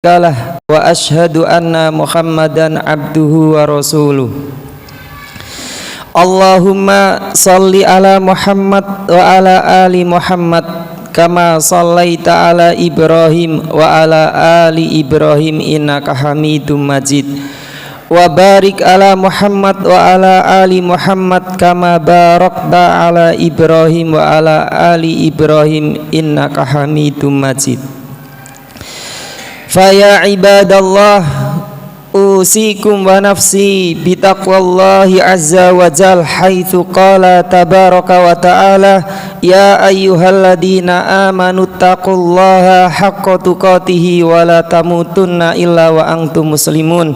kalah wa ashhadu anna Muhammadan abduhu wa rasuluh. Allahumma salli ala Muhammad wa ala ali Muhammad kama sallaita ala Ibrahim wa ala ali Ibrahim innaka Hamidum Majid. Wa barik ala Muhammad wa ala ali Muhammad kama barakta ala Ibrahim wa ala ali Ibrahim innaka Hamidum Majid. Faya ibadallah, usikum wa nafsi bitaqwallahi azza wa jal, haitsu qala tabaraka wa ta'ala, ya ayyuhalladzina amanu taqullaha haqqa tuqatihi wa la tamutunna illa wa antum muslimun.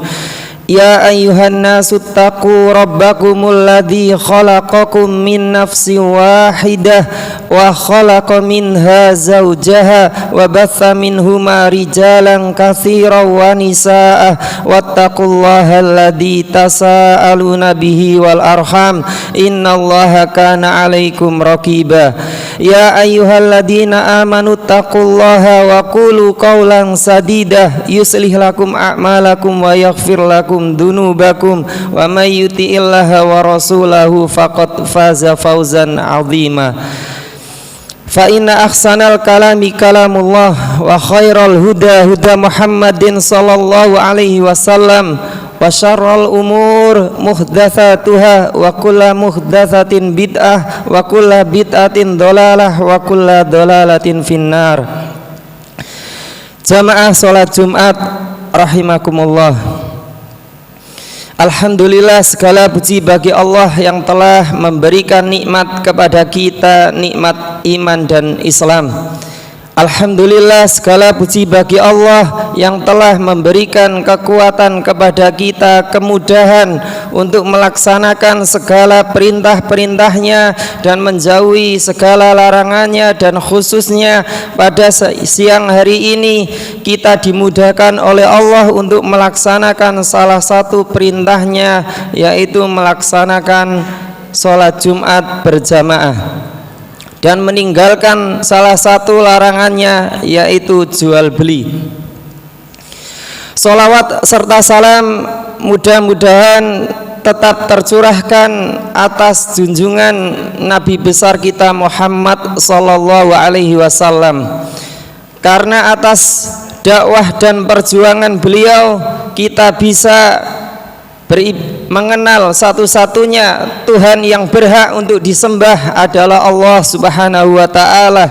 Ya ayyuhan nasu taqu rabbakumul ladzi khalaqakum min nafsin wahidah wa khalaqa minha zawjaha wa batha minhuma rijalan katsiran wa nisaa wattaqullaha alladzi tasaaluna bihi wal arham innallaha kana 'alaikum raqiba. Ya ayyuhalladzina amanu taqullaha wa qulu qawlan sadida yuslih lakum a'malakum wa yaghfir lakum dunubakum wa may yuti'illaha wa rasulahu faqad faza fawzan 'azima. Fa inna ahsanal kalami kalamullah wa khairal huda huda Muhammadin sallallahu alaihi wasallam wa syarrul umur muhdatsatuha wa kullu muhdatsatin bid'ah wa kullu bid'atin dhalalah wa kullu dhalalatin finnar. Jamaah salat Jumat rahimakumullah. Alhamdulillah, segala puji bagi Allah yang telah memberikan nikmat kepada kita, nikmat iman dan Islam. Alhamdulillah, segala puji bagi Allah yang telah memberikan kekuatan kepada kita, kemudahan untuk melaksanakan segala perintah-perintahnya dan menjauhi segala larangannya, dan khususnya pada siang hari ini kita dimudahkan oleh Allah untuk melaksanakan salah satu perintahnya, yaitu melaksanakan sholat Jumat berjamaah, dan meninggalkan salah satu larangannya, yaitu jual beli. Sholawat serta salam mudah-mudahan tetap tercurahkan atas junjungan Nabi besar kita Muhammad sallallahu alaihi wasallam, karena atas dakwah dan perjuangan beliau kita bisa mengenal satu-satunya Tuhan yang berhak untuk disembah adalah Allah Subhanahu wa ta'ala.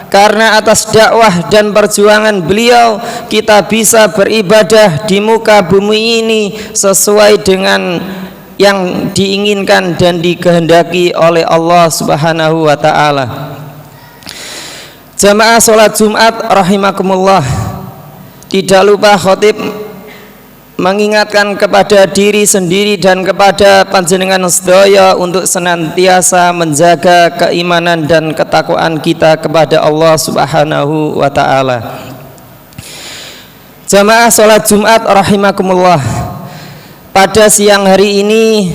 Karena atas dakwah dan perjuangan beliau kita bisa beribadah di muka bumi ini sesuai dengan yang diinginkan dan dikehendaki oleh Allah Subhanahu wa ta'ala. Jamaah sholat Jumat rahimakumullah, tidak lupa khatib mengingatkan kepada diri sendiri dan kepada panjenengan sedaya untuk senantiasa menjaga keimanan dan ketakwaan kita kepada Allah Subhanahu wa ta'ala. Jamaah sholat Jumat rahimakumullah, pada siang hari ini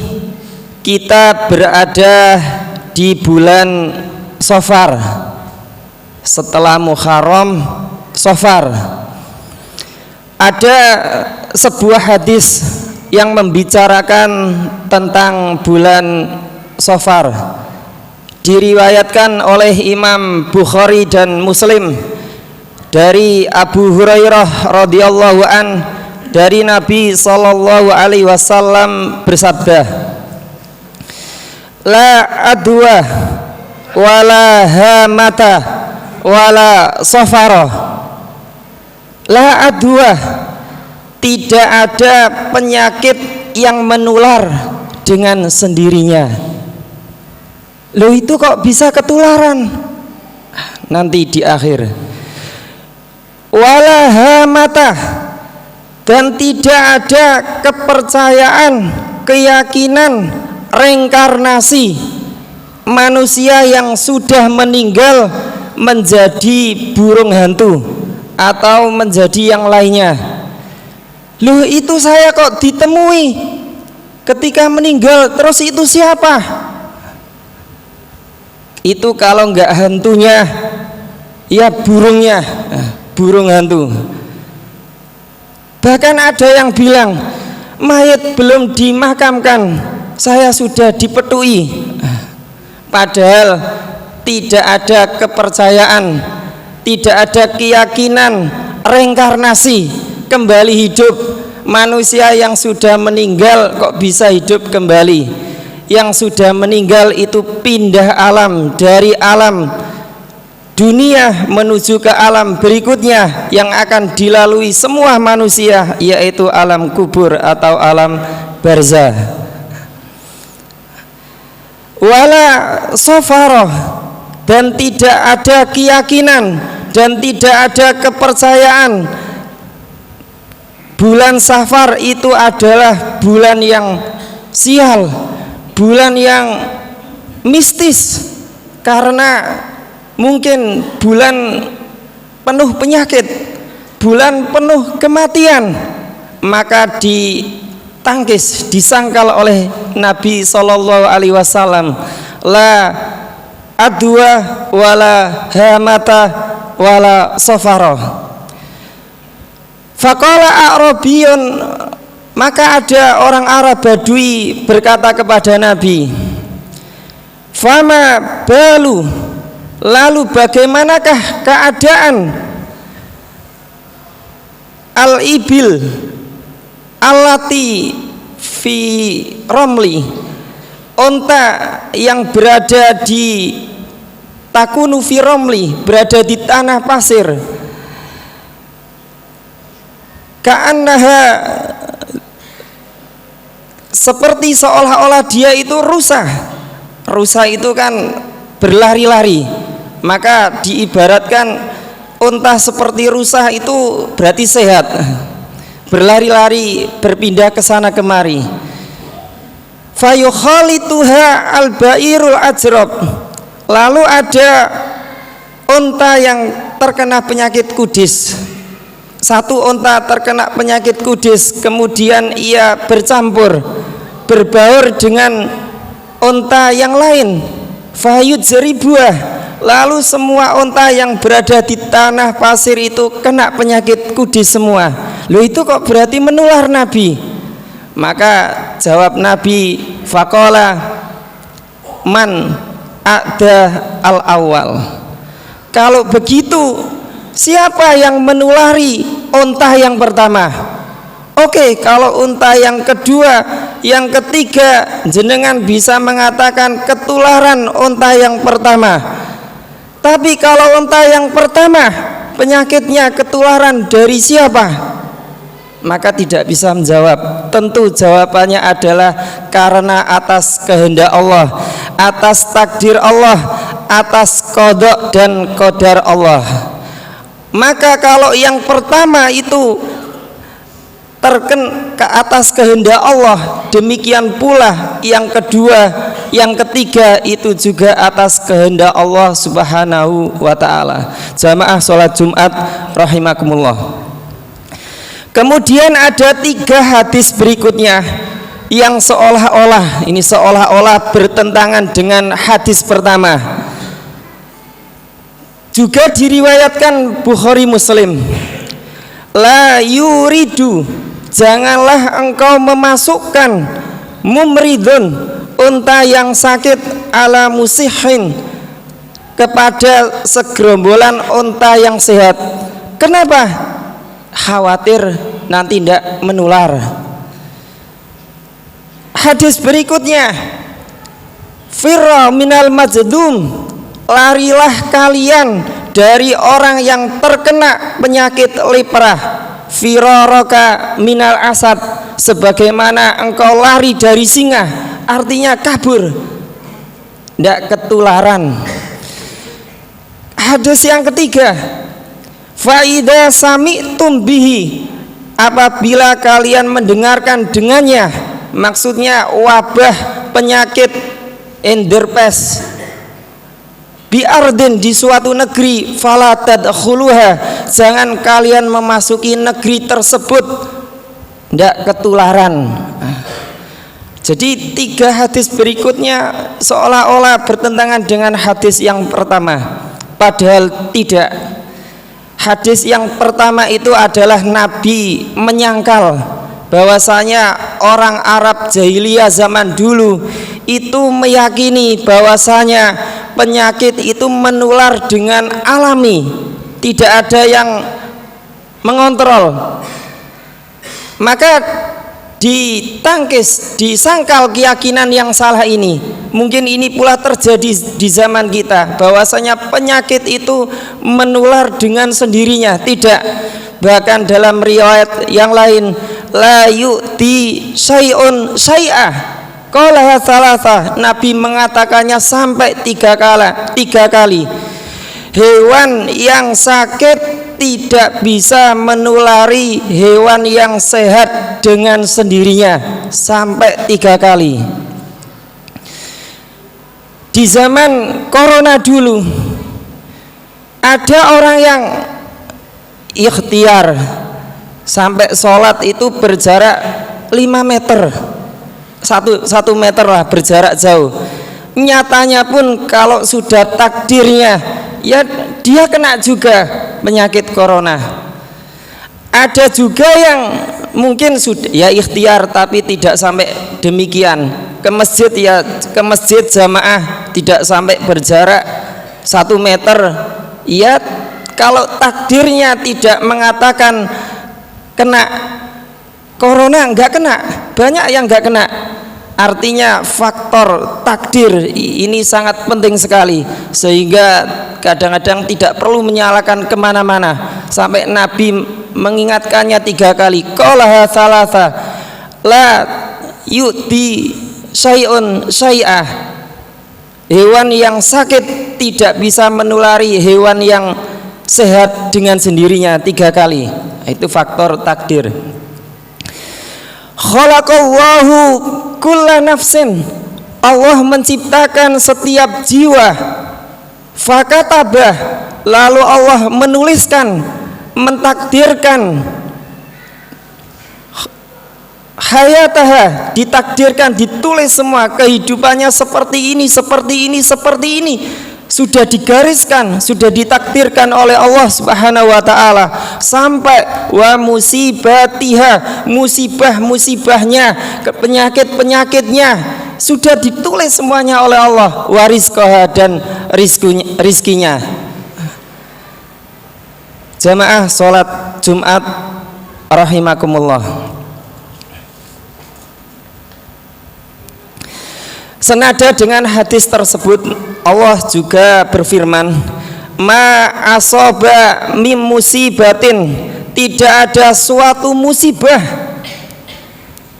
kita berada di bulan Shafar, setelah Muharram, Shafar. Ada sebuah hadis yang membicarakan tentang bulan Shafar, diriwayatkan oleh Imam Bukhari dan Muslim dari Abu Hurairah radhiyallahu an, dari Nabi sallallahu alaihi wasallam bersabda, la adwa wala hamata wala safara. La adwa, tidak ada penyakit yang menular dengan sendirinya. Loh, itu kok bisa ketularan? Nanti di akhir. Wala hamata, dan tidak ada kepercayaan, keyakinan reinkarnasi manusia yang sudah meninggal menjadi burung hantu atau menjadi yang lainnya. Loh, itu saya kok ditemui ketika meninggal, terus itu siapa? Itu kalau enggak hantunya, ya burungnya, burung hantu. Bahkan ada yang bilang, mayat belum dimakamkan, saya sudah dipetui. Padahal tidak ada kepercayaan, tidak ada keyakinan reinkarnasi, kembali hidup. Manusia yang sudah meninggal kok bisa hidup kembali? Yang sudah meninggal itu pindah alam, dari alam dunia menuju ke alam berikutnya yang akan dilalui semua manusia, yaitu alam kubur atau alam barzah. Wala safaroh, dan tidak ada keyakinan dan tidak ada kepercayaan bulan Safar itu adalah bulan yang sial, bulan yang mistis, karena mungkin bulan penuh penyakit, bulan penuh kematian. Maka ditangkis, disangkal oleh Nabi Shallallahu Alaihi Wasallam, la adwa wala hamata wala safaroh. Faqala A'rabiyun, maka ada orang Arab Badui berkata kepada Nabi, fama balu, lalu bagaimanakah keadaan al-ibil allati fi Romli, onta yang berada di takunu fi Romli, berada di tanah pasir, ka'annaha, seperti seolah-olah dia itu rusa. Rusa itu kan berlari-lari, maka diibaratkan unta seperti rusa itu berarti sehat, berlari-lari, berpindah ke sana kemari. Fayukhalituha al-bairul ajrab, lalu ada unta yang terkena penyakit kudis. Satu unta terkena penyakit kudis, kemudian ia bercampur, berbaur dengan unta yang lain. Fayud zeribuah, lalu semua unta yang berada di tanah pasir itu kena penyakit kudis semua. Loh, itu kok berarti menular Nabi? Maka jawab Nabi, faqala man a'da al-awwal, kalau begitu siapa yang menulari unta yang pertama? Oke, kalau unta yang kedua, yang ketiga, jenengan bisa mengatakan ketularan unta yang pertama. Tapi kalau unta yang pertama penyakitnya ketularan dari siapa? Maka tidak bisa menjawab. Tentu jawabannya adalah karena atas kehendak Allah, atas takdir Allah, atas qada dan qadar Allah. Maka kalau yang pertama itu terkena ke atas kehendak Allah, demikian pula yang kedua, yang ketiga itu juga atas kehendak Allah Subhanahu wa ta'ala. Jamaah sholat Jumat rahimakumullah. Kemudian ada 3 hadis berikutnya yang seolah-olah bertentangan dengan hadis pertama. Juga diriwayatkan Bukhari Muslim. La yuridu, janganlah engkau memasukkan mumridun, unta yang sakit, ala musihin, kepada segerombolan unta yang sehat. Kenapa? Khawatir nanti tidak menular. Hadis berikutnya, firra minal majdum, larilah kalian dari orang yang terkena penyakit leprah. Firaraka minal asad, sebagaimana engkau lari dari singa, artinya kabur, tidak ketularan. Hadis yang ketiga, faida sami'tum bihi, apabila kalian mendengarkan dengannya, maksudnya wabah penyakit enderpes, biardin, di suatu negeri, fala tadkhuluha, jangan kalian memasuki negeri tersebut, tidak ketularan. Jadi 3 hadis berikutnya seolah-olah bertentangan dengan hadis yang pertama, padahal tidak. Hadis yang pertama itu adalah Nabi menyangkal bahwasanya orang Arab jahiliyah zaman dulu itu meyakini bahwasanya penyakit itu menular dengan alami, tidak ada yang mengontrol. Maka disangkal keyakinan yang salah ini. Mungkin ini pula terjadi di zaman kita, bahwasanya penyakit itu menular dengan sendirinya. Tidak. Bahkan dalam riwayat yang lain, la yu'ti syai'un syai'ah. Qala thalatha, Nabi mengatakannya sampai 3 kali. Hewan yang sakit tidak bisa menulari hewan yang sehat dengan sendirinya, sampai 3 kali. Di zaman corona dulu ada orang yang ikhtiar sampai sholat itu berjarak 5 meter, 1 meter lah, berjarak jauh. Nyatanya pun kalau sudah takdirnya, ya dia kena juga penyakit corona. Ada juga yang mungkin sudah ya ikhtiar tapi tidak sampai demikian. Ke masjid ya ke masjid jamaah, tidak sampai berjarak 1 meter. Ya kalau takdirnya tidak mengatakan kena corona, enggak kena. Banyak yang enggak kena. Artinya faktor takdir ini sangat penting sekali, sehingga kadang-kadang tidak perlu menyalahkan kemana-mana. Sampai Nabi mengingatkannya 3 kali. Qala thalatha, la yu'ti syai'un syai'ah. Hewan yang sakit tidak bisa menulari hewan yang sehat dengan sendirinya 3 kali. Itu faktor takdir. Khalaqallahu kulla nafsin, Allah menciptakan setiap jiwa. Fakatabah, lalu Allah menuliskan, mentakdirkan hayataha, ditakdirkan, ditulis semua kehidupannya seperti ini, seperti ini, seperti ini. Sudah digariskan, sudah ditakdirkan oleh Allah Subhanahu wa taala. Sampai wa musibatiha, musibah-musibahnya, penyakit-penyakitnya sudah ditulis semuanya oleh Allah. Warizqaha, dan rizkinya. Jamaah salat Jumat rahimakumullah. Senada dengan hadis tersebut, Allah juga berfirman, ma asoba mim musibatin, tidak ada suatu musibah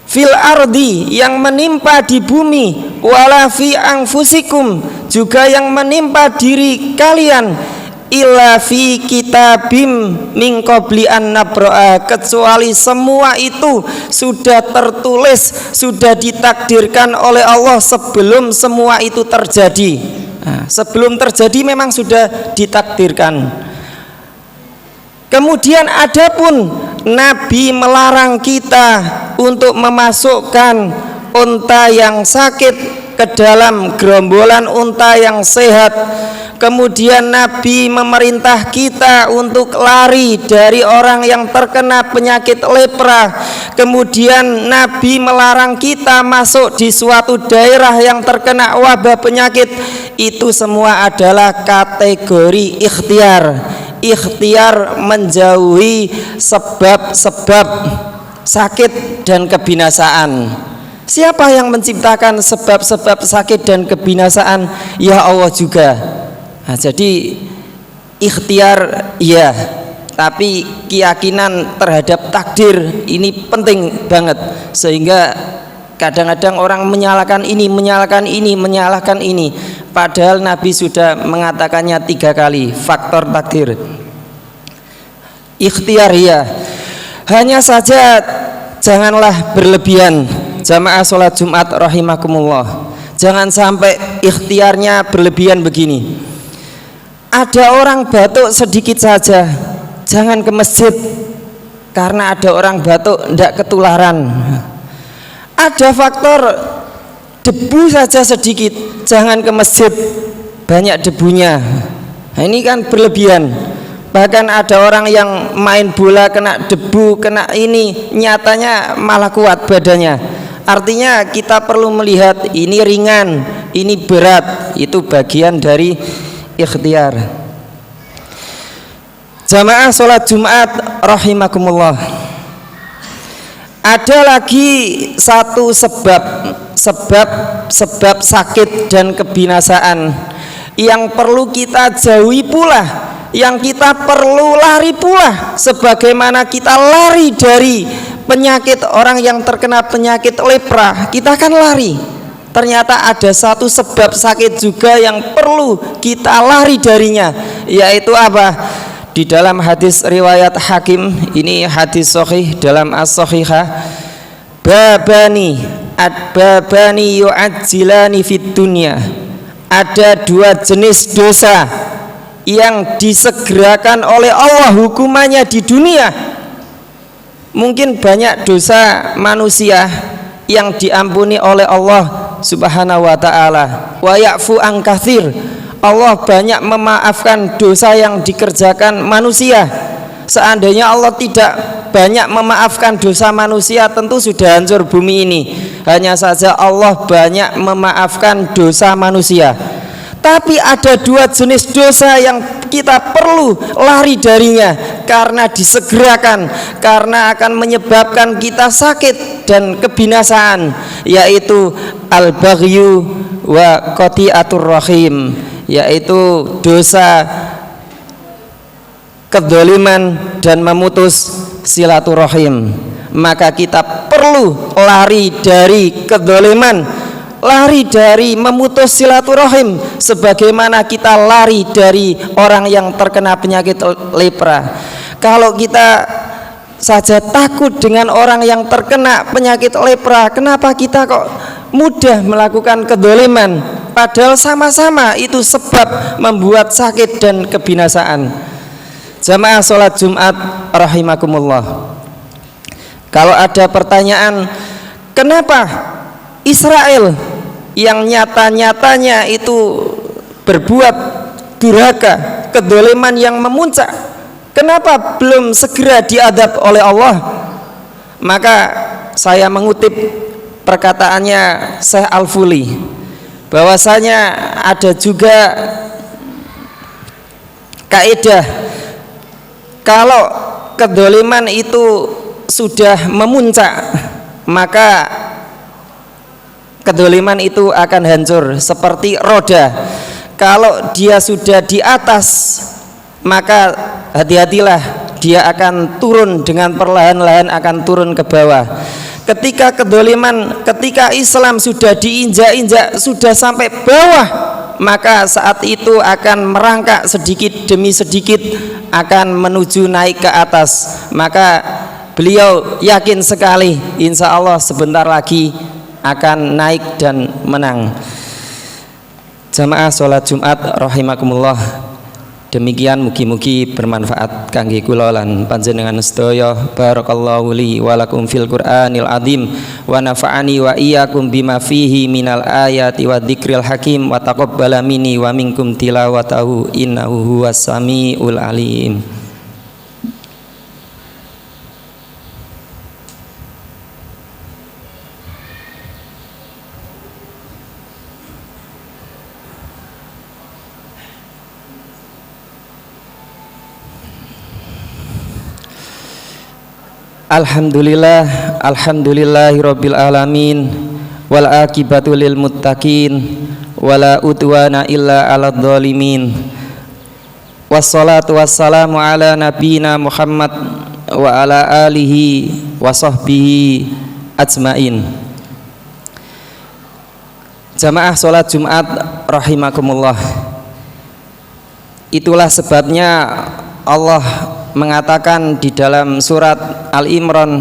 fil ardi, yang menimpa di bumi, wala fi anfusikum, juga yang menimpa diri kalian, illa fi kitabim min qabli an nabra'a, kecuali semua itu sudah tertulis, sudah ditakdirkan oleh Allah sebelum semua itu terjadi. Nah, sebelum terjadi memang sudah ditakdirkan. Kemudian adapun Nabi melarang kita untuk memasukkan unta yang sakit ke dalam gerombolan unta yang sehat. Kemudian Nabi memerintah kita untuk lari dari orang yang terkena penyakit lepra. Kemudian Nabi melarang kita masuk di suatu daerah yang terkena wabah penyakit. Itu semua adalah kategori ikhtiar. Ikhtiar menjauhi sebab-sebab sakit dan kebinasaan. Siapa yang menciptakan sebab-sebab sakit dan kebinasaan? Ya Allah juga. Nah, jadi ikhtiar ya, tapi keyakinan terhadap takdir ini penting banget, sehingga kadang-kadang orang menyalahkan ini, menyalahkan ini, padahal Nabi sudah mengatakannya 3 kali, faktor takdir. Ikhtiar ya, hanya saja janganlah berlebihan. Jamaah sholat Jumat rahimakumullah, jangan sampai ikhtiarnya berlebihan begini. Ada orang batuk sedikit saja, jangan ke masjid, karena ada orang batuk tidak ketularan. Ada faktor debu saja sedikit, jangan ke masjid, banyak debunya. Nah, ini kan berlebihan. Bahkan ada orang yang main bola kena debu, kena ini, nyatanya malah kuat badannya. Artinya kita perlu melihat ini ringan, ini berat, itu bagian dari ikhtiar. Jamaah sholat Jumat rahimakumullah. Ada lagi satu sebab sakit dan kebinasaan yang perlu kita jauhi pula, yang kita perlu lari pula, sebagaimana kita lari dari penyakit orang yang terkena penyakit lepra, kita akan lari. Ternyata ada satu sebab sakit juga yang perlu kita lari darinya, yaitu apa? Di dalam hadis riwayat Hakim, ini hadis sahih dalam as-sahihah, babani yu'ajjilani fid dunya. Ada dua jenis dosa yang disegerakan oleh Allah hukumannya di dunia. Mungkin banyak dosa manusia yang diampuni oleh Allah Subhanahu wa ta'ala, wa ya'fu an katsir. Allah banyak memaafkan dosa yang dikerjakan manusia. Seandainya Allah tidak banyak memaafkan dosa manusia, tentu sudah hancur bumi ini. Hanya saja Allah banyak memaafkan dosa manusia. Tapi ada dua jenis dosa yang kita perlu lari darinya, karena disegerakan, karena akan menyebabkan kita sakit dan kebinasaan, yaitu al-baghyu wa qati'atur rahim, yaitu dosa kedoliman dan memutus silaturahim. Maka kita perlu lari dari kedoliman, lari dari memutus silaturahim, sebagaimana kita lari dari orang yang terkena penyakit lepra. Kalau kita saja takut dengan orang yang terkena penyakit lepra, kenapa kita kok mudah melakukan kedoliman? Padahal sama-sama itu sebab membuat sakit dan kebinasaan. Jamaah sholat Jumat rahimakumullah. Kalau ada pertanyaan, kenapa Israel yang nyata-nyatanya itu berbuat durhaka, kedoliman yang memuncak, kenapa belum segera diadab oleh Allah? Maka saya mengutip perkataannya Syekh Al-Fuli, bahwasanya ada juga kaidah, kalau kedoliman itu sudah memuncak, maka kedoliman itu akan hancur seperti roda. Kalau dia sudah di atas, maka hati-hatilah, dia akan turun dengan perlahan-lahan, akan turun ke bawah. Ketika kedoliman, ketika Islam sudah diinjak-injak, sudah sampai bawah, maka saat itu akan merangkak sedikit demi sedikit, akan menuju naik ke atas. Maka beliau yakin sekali, insya Allah sebentar lagi akan naik dan menang. Jamaah sholat Jumat rahimakumullah. Demikian mugi-mugi bermanfaat kangge kula lan panjenengan sedaya. Barakallahu li wa lakum fil Qur'anil azim wa nafa'ani wa iyyakum bima fihi minal ayati wa dzikril hakim wa taqabbala minni wa minkum tilawatahu innahu huwas samiul alim. Alhamdulillah, alhamdulillahirabbil alamin, wal aqibatu lil muttaqin, wala udwana illa 'alal zalimin. Wassalatu wassalamu ala nabiyina Muhammad wa ala alihi wa sahbihi ajmain. Jamaah sholat Jumat rahimakumullah. Itulah sebabnya Allah mengatakan di dalam surat Al-Imran,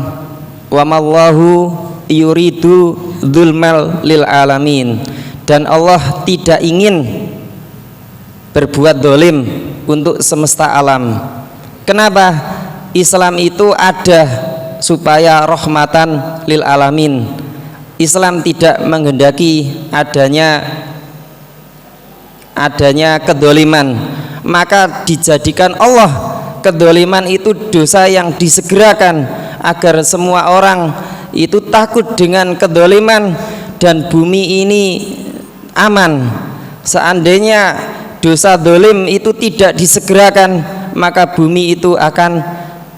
wa mallahu yuridu dzulmal lil alamin, dan Allah tidak ingin berbuat dolim untuk semesta alam. Kenapa? Islam itu ada supaya rahmatan lil alamin. Islam tidak menghendaki adanya kedoliman, maka dijadikan Allah Kedoliman itu dosa yang disegerakan agar semua orang itu takut dengan kedoliman dan bumi ini aman. Seandainya dosa dolim itu tidak disegerakan, maka bumi itu akan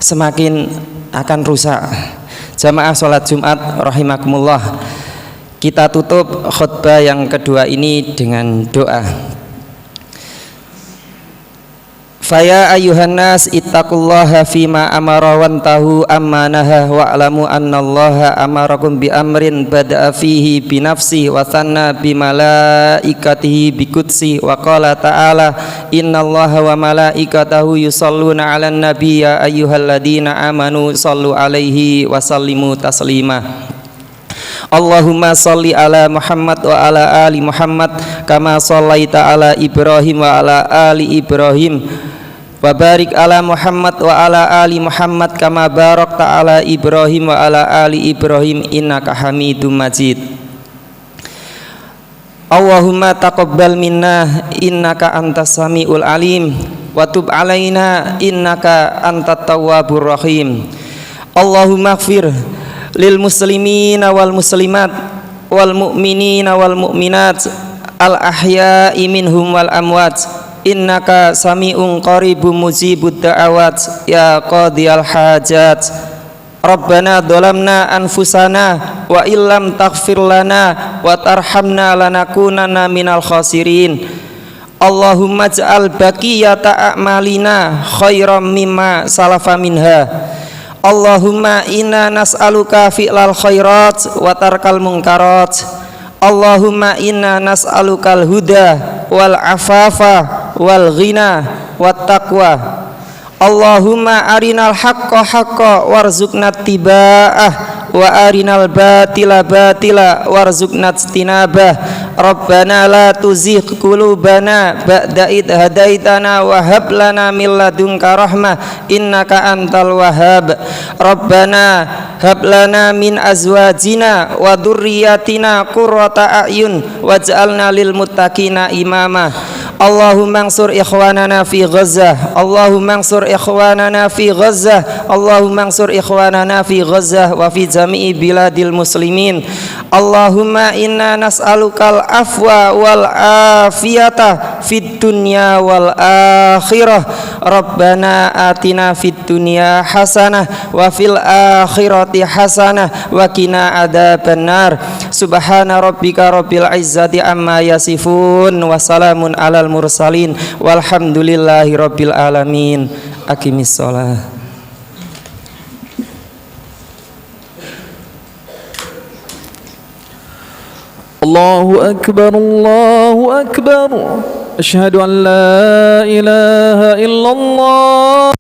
semakin rusak. Jamaah sholat Jumat rahimakumullah, kita tutup khutbah yang kedua ini dengan doa. Faya ayuhan nas ittaqullaha fima amara wantahu amma naha wa'lamu annallaha amarakum bi amrin bada'a fihi bi nafsi wa thanna bi malaikatihi bi qudsi wa qala ta'ala innallaha wa malaikatahu yusalluna 'alan nabi ya ayyuhalladzina amanu sallu 'alaihi wa sallimu taslima. Allahumma salli ala Muhammad wa ala ali Muhammad kama sallaita ala Ibrahim wa ala ali Ibrahim wa barik ala Muhammad wa ala ali Muhammad kama barakta ala Ibrahim wa ala ali Ibrahim innaka Hamidum Majid. Allahumma taqabbal minna innaka antas samiul alim wa tub alaina innaka antat tawwabur rahim. Allahumma ighfir lil muslimina wal muslimat wal mu'minina wal mu'minat al ahya'i minhum wal amwat innaka sami'un qaribun mujibud da'awat ya qadiyal hajat. Rabbana dhalamna anfusana wa illam taghfir lana wa tarhamna lanakunanna minal khasirin. Allahumma ja'al baqiyata a'malina khairam mimma salafa minha. Allahumma inna nas'aluka fi'lal khairat wa tarkal munkarat. Allahumma inna nas'alukal huda wal afafa wal ghina wat taqwa. Allahumma arinal haqqa haqqa warzuqna tiba'ah wa arinal batila batila warzuqna tinabah. Rabbana la tuzigh qulubana ba'da id hadaitana wa hab lana min ladunka rahmah innaka antal wahhab. Rabbana hab lana min azwajina wa dhurriyyatina qurrata a'yun waj'alna lil muttaqina imama. Allahumma ansur ikhwanana fi Ghazzah. Allahumma ansur ikhwanana fi Ghazzah. Allahumma ansur ikhwanana fi Ghazzah wa fi jami'i biladil muslimin. Allahumma inna nas'alukal afwa wal afiyata fid dunya wal akhirah. Rabbana atina fid dunya hasanah wa fil akhirati hasanah wa qina adzabannar. Subhana rabbika rabbil izzati amma yasifun wa salamun alal mursalin walhamdulillahi rabbil alamin. Aqimis shalah. Allahu akbar, Allahu akbar. Asyhadu an la ilaha illallah.